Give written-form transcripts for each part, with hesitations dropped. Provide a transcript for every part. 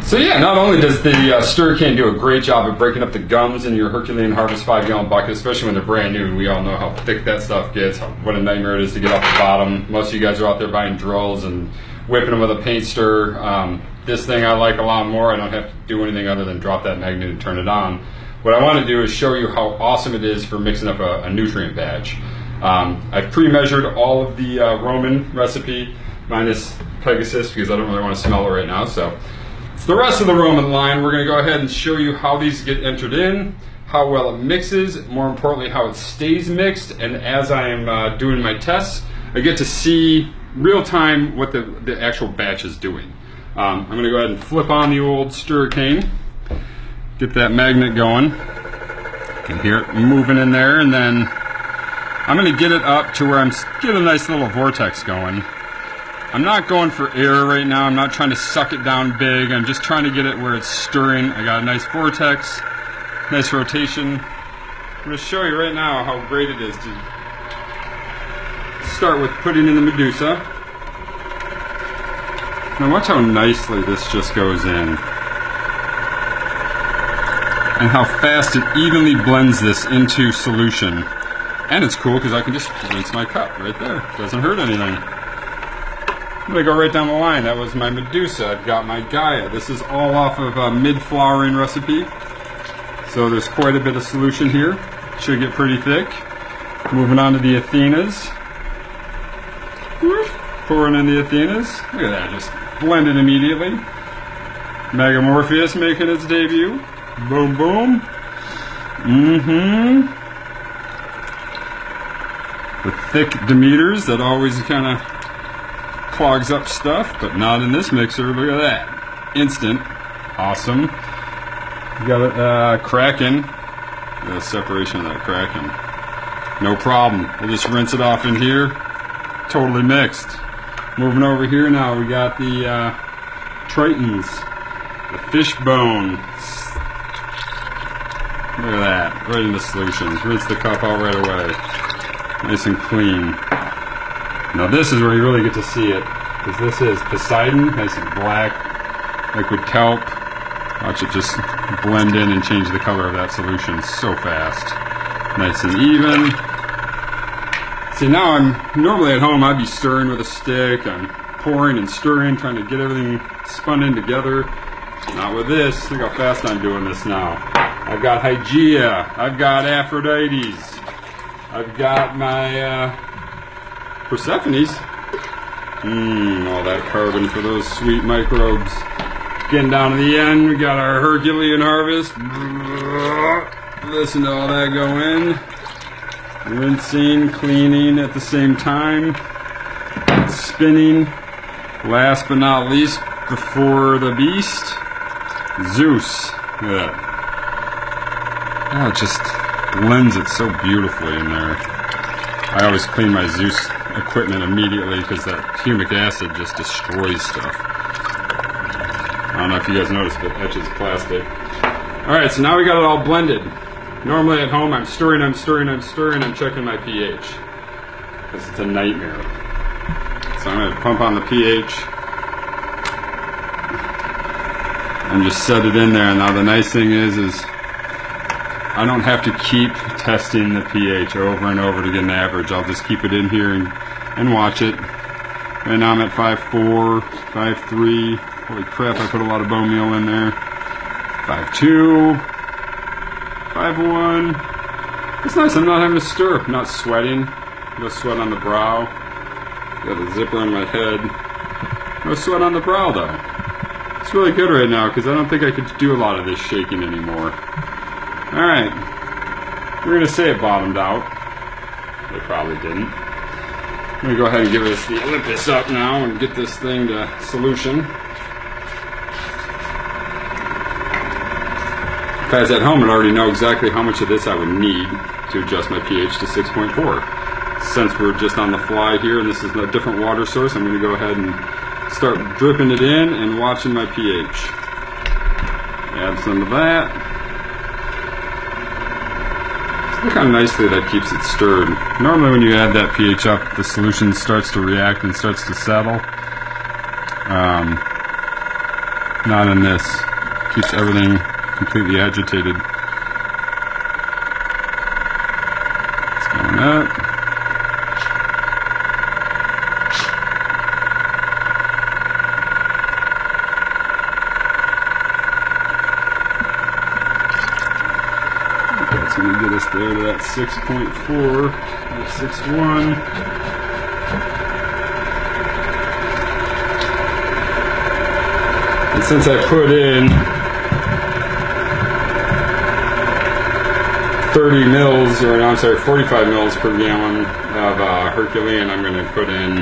So yeah, not only does the Stirricane do a great job of breaking up the gums in your Herculean Harvest 5-gallon bucket, especially when they're brand new, and we all know how thick that stuff gets, what a nightmare it is to get off the bottom. Most of you guys are out there buying drills and whipping them with a paint stir. This thing I like a lot more. I don't have to do anything other than drop that magnet and turn it on. What I want to do is show you how awesome it is for mixing up a nutrient batch. I've pre-measured all of the Roman recipe minus Pegasus because I don't really want to smell it right now. So it's the rest of the Roman line. We're going to go ahead and show you how these get entered in, how well it mixes, more importantly how it stays mixed, and as I am doing my tests, I get to see real time what the actual batch is doing. I'm going to go ahead and flip on the old Stirricane, get that magnet going. You can hear it moving in there, and then I'm going to get it up to where I'm getting a nice little vortex going. I'm not going for air right now. I'm not trying to suck it down big. I'm just trying to get it where it's stirring. I got a nice vortex, nice rotation. I'm going to show you right now how great it is to start with putting in the Medusa. Now watch how nicely this just goes in. And how fast it evenly blends this into solution. And it's cool because I can just rinse my cup right there. Doesn't hurt anything. I'm going to go right down the line. That was my Medusa. I've got my Gaia. This is all off of a mid-flowering recipe. So there's quite a bit of solution here. Should get pretty thick. Moving on to the Athenas. Pouring in the Athenas. Look at that, just blended immediately. Megamorpheus making its debut. Boom, boom. The thick Demeters that always kind of clogs up stuff, but not in this mixer. Look at that. Instant. Awesome. You got a Kraken. The separation of that Kraken. No problem. We'll just rinse it off in here. Totally mixed. Moving over here now, we got the Tritons. The Fishbone. Look at that. Right into solutions. Rinse the cup out right away. Nice and clean. Now this is where you really get to see it, because this is Poseidon, nice and black, liquid kelp. Watch it just blend in and change the color of that solution so fast. Nice and even. See, now I'm normally at home, I'd be stirring with a stick. I'm pouring and stirring, trying to get everything spun in together. Not with this. Look how fast I'm doing this now. I've got Hygeia. I've got Aphrodites. I've got my Persephones. All that carbon for those sweet microbes. Getting down to the end, we got our Herculean Harvest. Listen to all that go in. Rinsing, cleaning at the same time. Spinning. Last but not least, before the beast, Zeus. Look at that. Oh, it just blends it so beautifully in there. I always clean my Zeus equipment immediately because that humic acid just destroys stuff. I don't know if you guys noticed, but it etches plastic. Alright, so now we got it all blended. Normally at home I'm stirring, I'm checking my pH. Because it's a nightmare. So I'm going to pump on the pH. And just set it in there. Now the nice thing is I don't have to keep testing the pH over and over to get an average. I'll just keep it in here and watch it. Right now I'm at 5.4, 5.3. Holy crap, I put a lot of bone meal in there. 5.2, 5.1. It's nice, I'm not having to stir. I'm not sweating. No sweat on the brow. Got a zipper on my head. No sweat on the brow though. It's really good right now because I don't think I could do a lot of this shaking anymore. Alright, we're going to say it bottomed out. It probably didn't. I'm going to go ahead and give this the Olympus up now and get this thing to solution. If I was at home, I'd already know exactly how much of this I would need to adjust my pH to 6.4. Since we're just on the fly here and this is a different water source, I'm going to go ahead and start dripping it in and watching my pH. Add some of that. Look how nicely that keeps it stirred. Normally when you add that pH up, the solution starts to react and starts to settle. not in this. Keeps everything completely agitated. It's going up. Okay, it's going to get us there to that 6.4 or 6.1. And since I put in 30 mils, or no, I'm sorry, 45 mils per gallon of Herculean, I'm going to put in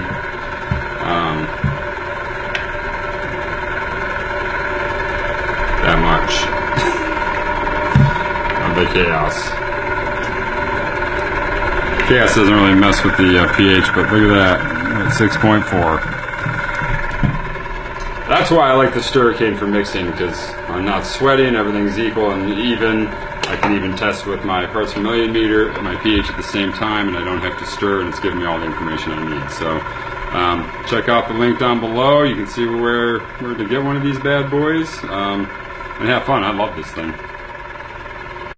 that much of the Chaos. Chaos doesn't really mess with the pH, but look at that, at 6.4. That's why I like the Stirricane for mixing, because I'm not sweating, everything's equal and even. I can even test with my parts per million meter and my pH at the same time, and I don't have to stir, and it's giving me all the information I need. So check out the link down below. You can see where to get one of these bad boys, and have fun. I love this thing.